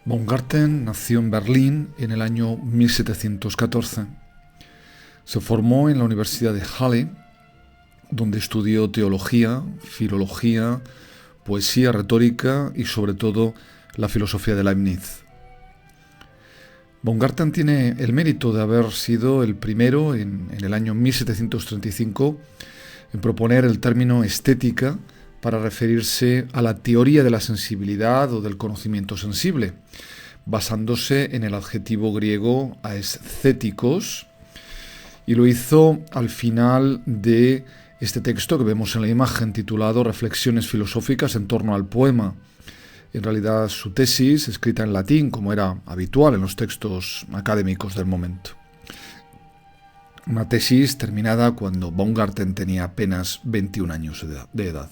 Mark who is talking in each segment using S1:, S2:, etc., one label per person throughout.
S1: Baumgarten nació en Berlín en el año 1714. Se formó en la Universidad de Halle, donde estudió teología, filología, poesía, retórica y sobre todo la filosofía de Leibniz. Baumgarten tiene el mérito de haber sido el primero en el año 1735 en proponer el término estética para referirse a la teoría de la sensibilidad o del conocimiento sensible, basándose en el adjetivo griego aesthetikos, y lo hizo al final de este texto que vemos en la imagen titulado Reflexiones filosóficas en torno al poema. En realidad su tesis, escrita en latín, como era habitual en los textos académicos del momento. Una tesis terminada cuando Baumgarten tenía apenas 21 años de edad.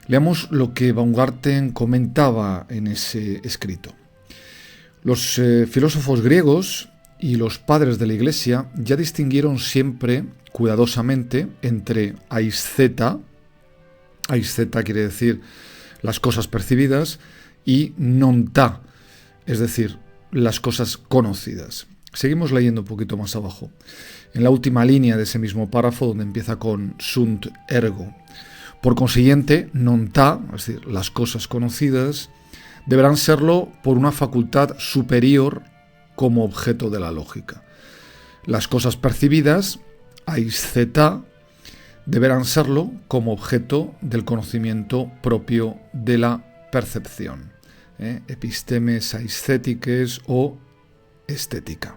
S1: Leamos lo que Baumgarten comentaba en ese escrito. Los filósofos griegos y los padres de la Iglesia ya distinguieron siempre, cuidadosamente, entre aistheta quiere decir las cosas percibidas, y nonta, es decir, las cosas conocidas. Seguimos leyendo un poquito más abajo, en la última línea de ese mismo párrafo, donde empieza con sunt ergo. Por consiguiente, nonta, es decir, las cosas conocidas, deberán serlo por una facultad superior como objeto de la lógica. Las cosas percibidas, aistheta, deberán serlo como objeto del conocimiento propio de la percepción. Epistemes aesthetiques o estética.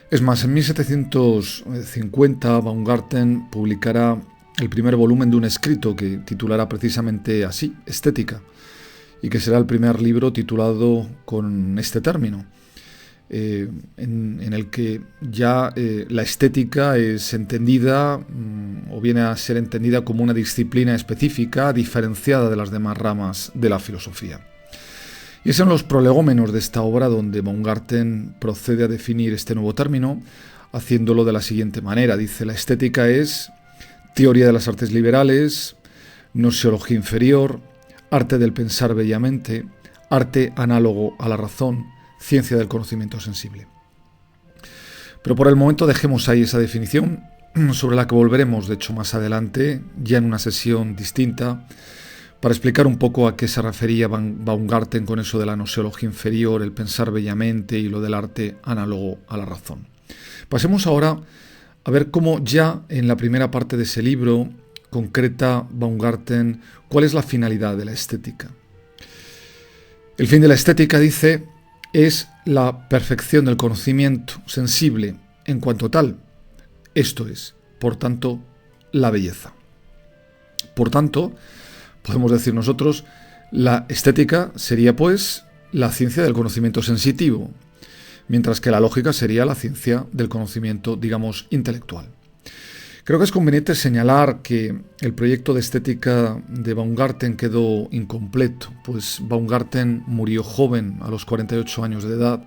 S1: Es más, en 1750 Baumgarten publicará el primer volumen de un escrito que titulará precisamente así, Estética, y que será el primer libro titulado con este término, en el que ya la estética es entendida o viene a ser entendida como una disciplina específica diferenciada de las demás ramas de la filosofía. Y es en los prolegómenos de esta obra donde Baumgarten procede a definir este nuevo término, haciéndolo de la siguiente manera. Dice: la estética es teoría de las artes liberales, gnoseología inferior, arte del pensar bellamente, arte análogo a la razón, ciencia del conocimiento sensible. Pero por el momento dejemos ahí esa definición, sobre la que volveremos, de hecho, más adelante, ya en una sesión distinta, para explicar un poco a qué se refería Baumgarten con eso de la gnoseología inferior, el pensar bellamente y lo del arte análogo a la razón. Pasemos ahora a ver cómo ya en la primera parte de ese libro concreta Baumgarten cuál es la finalidad de la estética. El fin de la estética, dice, es la perfección del conocimiento sensible en cuanto tal. Esto es, por tanto, la belleza. Por tanto, podemos decir nosotros, la estética sería pues la ciencia del conocimiento sensitivo, mientras que la lógica sería la ciencia del conocimiento, digamos, intelectual. Creo que es conveniente señalar que el proyecto de estética de Baumgarten quedó incompleto, pues Baumgarten murió joven, a los 48 años de edad,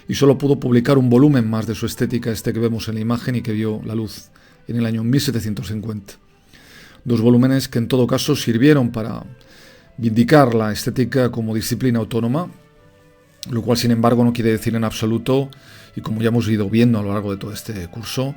S1: y solo pudo publicar un volumen más de su estética, este que vemos en la imagen y que vio la luz en el año 1750. Dos volúmenes que en todo caso sirvieron para vindicar la estética como disciplina autónoma, lo cual sin embargo no quiere decir en absoluto, y como ya hemos ido viendo a lo largo de todo este curso,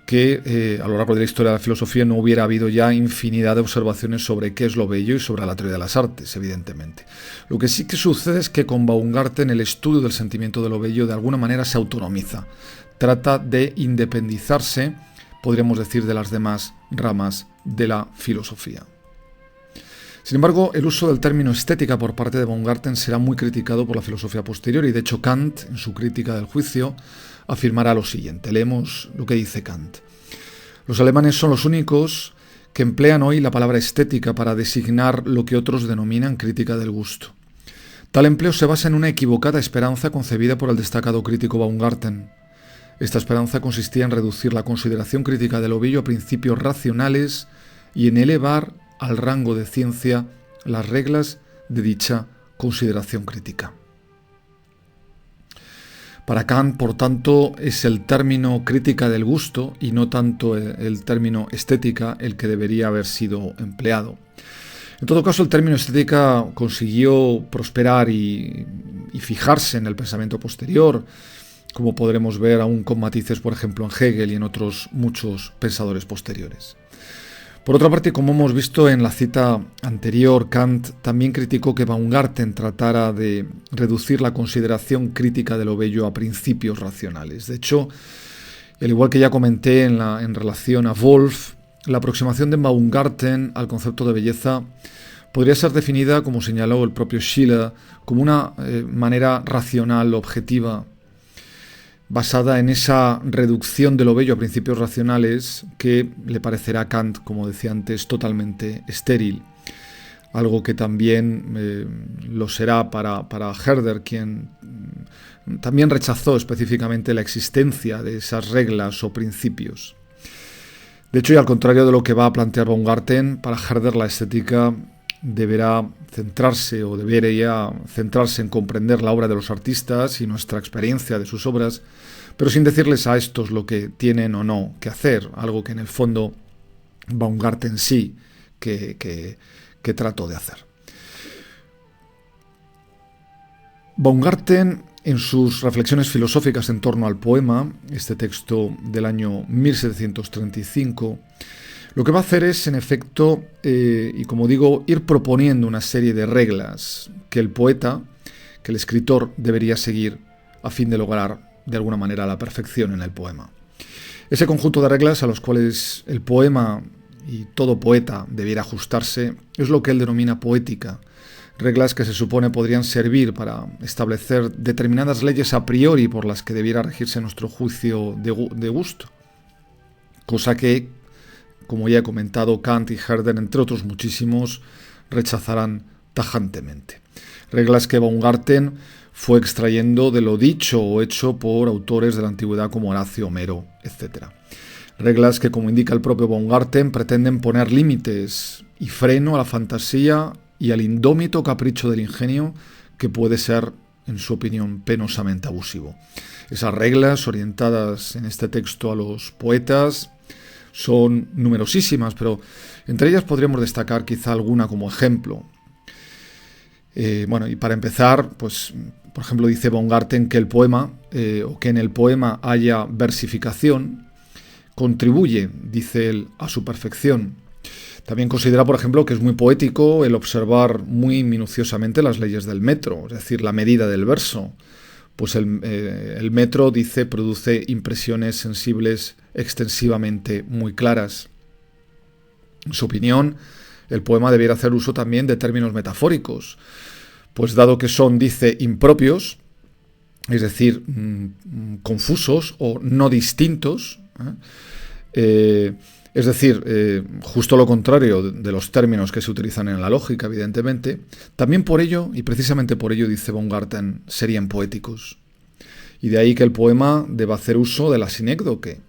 S1: que a lo largo de la historia de la filosofía no hubiera habido ya infinidad de observaciones sobre qué es lo bello y sobre la teoría de las artes, evidentemente. Lo que sí que sucede es que con Baumgarten el estudio del sentimiento de lo bello de alguna manera se autonomiza, trata de independizarse, podríamos decir, de las demás ramas de la filosofía. Sin embargo, el uso del término estética por parte de Baumgarten será muy criticado por la filosofía posterior, y de hecho Kant, en su crítica del juicio, afirmará lo siguiente. Leemos lo que dice Kant. Los alemanes son los únicos que emplean hoy la palabra estética para designar lo que otros denominan crítica del gusto. Tal empleo se basa en una equivocada esperanza concebida por el destacado crítico Baumgarten. Esta esperanza consistía en reducir la consideración crítica de lo bello a principios racionales y en elevar al rango de ciencia las reglas de dicha consideración crítica. Para Kant, por tanto, es el término crítica del gusto y no tanto el término estética el que debería haber sido empleado. En todo caso, el término estética consiguió prosperar y fijarse en el pensamiento posterior, como podremos ver aún con matices, por ejemplo, en Hegel y en otros muchos pensadores posteriores. Por otra parte, como hemos visto en la cita anterior, Kant también criticó que Baumgarten tratara de reducir la consideración crítica de lo bello a principios racionales. De hecho, al igual que ya comenté en relación a Wolff, la aproximación de Baumgarten al concepto de belleza podría ser definida, como señaló el propio Schiller, como una manera racional, objetiva, basada en esa reducción de lo bello a principios racionales que le parecerá a Kant, como decía antes, totalmente estéril. Algo que también lo será para Herder, quien también rechazó específicamente la existencia de esas reglas o principios. De hecho, y al contrario de lo que va a plantear Baumgarten, para Herder la estética debería centrarse en comprender la obra de los artistas y nuestra experiencia de sus obras, pero sin decirles a estos lo que tienen o no que hacer, algo que en el fondo Baumgarten sí que trató de hacer. Baumgarten, en sus reflexiones filosóficas en torno al poema, este texto del año 1735, lo que va a hacer es, en efecto, y como digo, ir proponiendo una serie de reglas que el poeta, que el escritor debería seguir a fin de lograr, de alguna manera, la perfección en el poema. Ese conjunto de reglas a los cuales el poema y todo poeta debiera ajustarse es lo que él denomina poética, reglas que se supone podrían servir para establecer determinadas leyes a priori por las que debiera regirse nuestro juicio de gusto, cosa que, como ya he comentado, Kant y Herder, entre otros muchísimos, rechazarán tajantemente. Reglas que Baumgarten fue extrayendo de lo dicho o hecho por autores de la antigüedad como Horacio, Homero, etc. Reglas que, como indica el propio Baumgarten, pretenden poner límites y freno a la fantasía y al indómito capricho del ingenio que puede ser, en su opinión, penosamente abusivo. Esas reglas orientadas en este texto a los poetas son numerosísimas, pero entre ellas podríamos destacar quizá alguna como ejemplo. Y para empezar, pues, por ejemplo, dice Baumgarten que el poema, o que en el poema haya versificación, contribuye, dice él, a su perfección. También considera, por ejemplo, que es muy poético el observar muy minuciosamente las leyes del metro, es decir, la medida del verso. Pues el metro, dice, produce impresiones sensibles extensivamente muy claras. En su opinión, el poema debiera hacer uso también de términos metafóricos, pues dado que son, dice, impropios, es decir, confusos o no distintos, es decir, justo lo contrario de los términos que se utilizan en la lógica, evidentemente, también por ello, y precisamente por ello, dice Baumgarten, serían poéticos. Y de ahí que el poema deba hacer uso de la sinécdoque.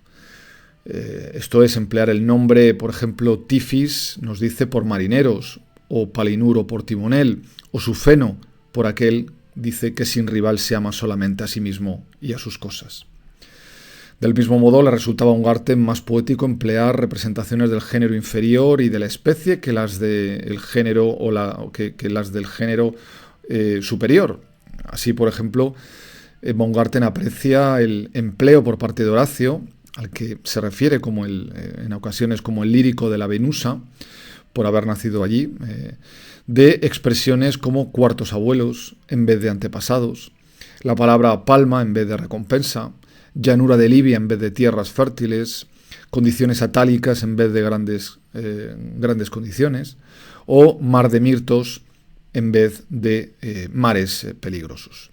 S1: Esto es, emplear el nombre, por ejemplo, Tifis, nos dice, por marineros, o Palinuro por timonel, o Sufeno por aquel, dice, que sin rival se ama solamente a sí mismo y a sus cosas. Del mismo modo, le resultaba a Baumgarten más poético emplear representaciones del género inferior y de la especie que las del género que las del género superior. Así, por ejemplo, Baumgarten aprecia el empleo por parte de Horacio, al que se refiere en ocasiones como el lírico de la Venusa, por haber nacido allí, de expresiones como cuartos abuelos en vez de antepasados, la palabra palma en vez de recompensa, llanura de Libia en vez de tierras fértiles, condiciones atálicas en vez de grandes condiciones, o mar de mirtos en vez de mares peligrosos.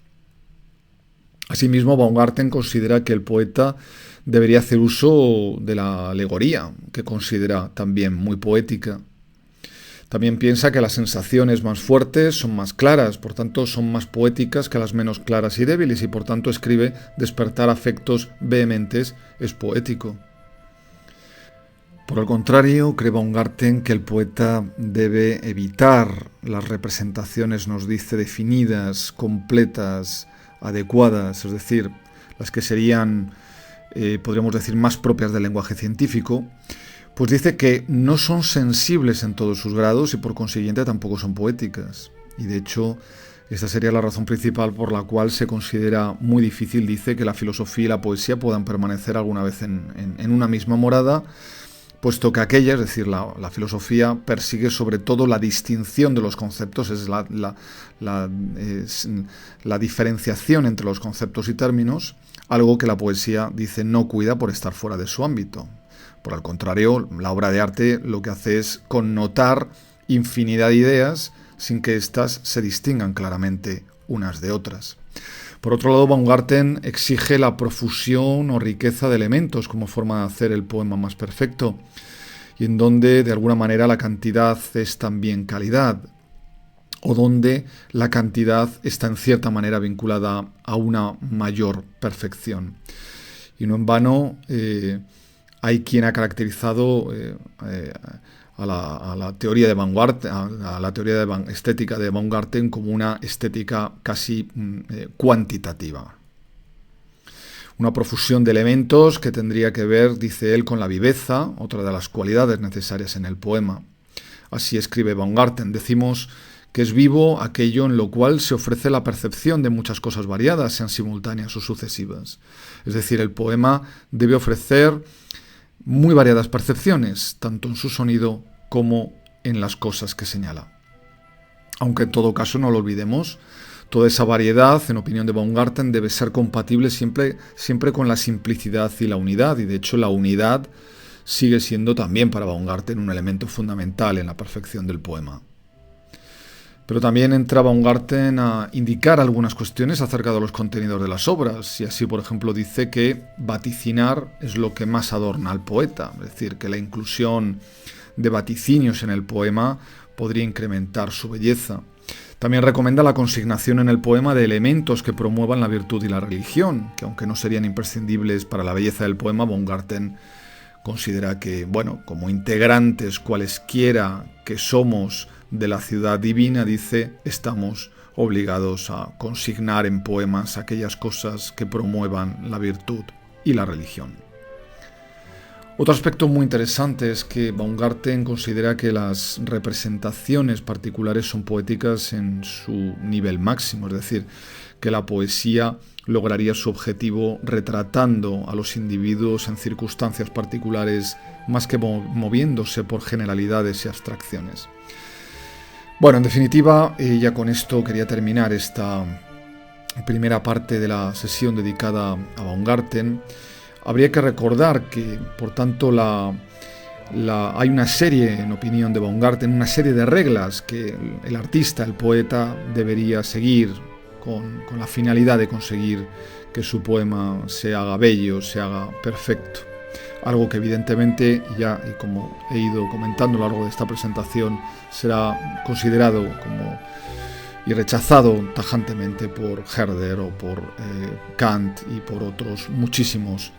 S1: Asimismo, Baumgarten considera que el poeta debería hacer uso de la alegoría, que considera también muy poética. También piensa que las sensaciones más fuertes son más claras, por tanto son más poéticas que las menos claras y débiles, y por tanto escribe: despertar afectos vehementes es poético. Por el contrario, cree Baumgarten que el poeta debe evitar las representaciones, nos dice, definidas, completas, adecuadas, es decir, las que serían, podríamos decir, más propias del lenguaje científico, Pues dice que no son sensibles en todos sus grados y por consiguiente tampoco son poéticas. Y de hecho, esta sería la razón principal por la cual se considera muy difícil, dice, que la filosofía y la poesía puedan permanecer alguna vez en una misma morada, puesto que aquella, es decir, la filosofía, persigue sobre todo la distinción de los conceptos, es la diferenciación entre los conceptos y términos, algo que la poesía, dice, no cuida por estar fuera de su ámbito. Por el contrario, la obra de arte lo que hace es connotar infinidad de ideas sin que éstas se distingan claramente unas de otras. Por otro lado, Baumgarten exige la profusión o riqueza de elementos como forma de hacer el poema más perfecto, y en donde, de alguna manera, la cantidad es también calidad, o donde la cantidad está en cierta manera vinculada a una mayor perfección. Y no en vano hay quien ha caracterizado a la teoría de Baumgarten, a la teoría estética de Baumgarten como una estética casi cuantitativa. Una profusión de elementos que tendría que ver, dice él, con la viveza, otra de las cualidades necesarias en el poema. Así escribe Baumgarten: decimos que es vivo aquello en lo cual se ofrece la percepción de muchas cosas variadas, sean simultáneas o sucesivas. Es decir, el poema debe ofrecer muy variadas percepciones, tanto en su sonido como en las cosas que señala. Aunque en todo caso, no lo olvidemos, toda esa variedad, en opinión de Baumgarten, debe ser compatible siempre con la simplicidad y la unidad, y de hecho la unidad sigue siendo también para Baumgarten un elemento fundamental en la perfección del poema. Pero también entra Baumgarten a indicar algunas cuestiones acerca de los contenidos de las obras, y así, por ejemplo, dice que vaticinar es lo que más adorna al poeta, es decir, que la inclusión de vaticinios en el poema podría incrementar su belleza. También recomienda la consignación en el poema de elementos que promuevan la virtud y la religión, que aunque no serían imprescindibles para la belleza del poema, Baumgarten considera que, como integrantes cualesquiera que somos de la ciudad divina, dice, estamos obligados a consignar en poemas aquellas cosas que promuevan la virtud y la religión. Otro aspecto muy interesante es que Baumgarten considera que las representaciones particulares son poéticas en su nivel máximo, es decir, que la poesía lograría su objetivo retratando a los individuos en circunstancias particulares más que moviéndose por generalidades y abstracciones. Bueno, en definitiva, ya con esto quería terminar esta primera parte de la sesión dedicada a Baumgarten. Habría que recordar que, por tanto, hay una serie, en opinión de Baumgarten, una serie de reglas que el artista, el poeta, debería seguir con la finalidad de conseguir que su poema se haga bello, se haga perfecto. Algo que evidentemente, y como he ido comentando a lo largo de esta presentación, será considerado y rechazado tajantemente por Herder o por Kant y por otros muchísimos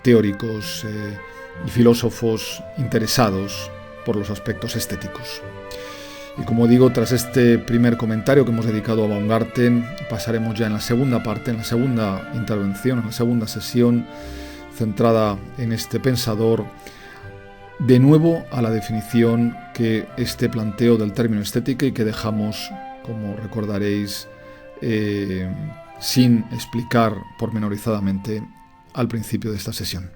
S1: teóricos y filósofos interesados por los aspectos estéticos. Y como digo, tras este primer comentario que hemos dedicado a Baumgarten, pasaremos ya en la segunda parte, en la segunda intervención, en la segunda sesión, centrada en este pensador, de nuevo a la definición que este planteo del término estética y que dejamos, como recordaréis, sin explicar pormenorizadamente al principio de esta sesión.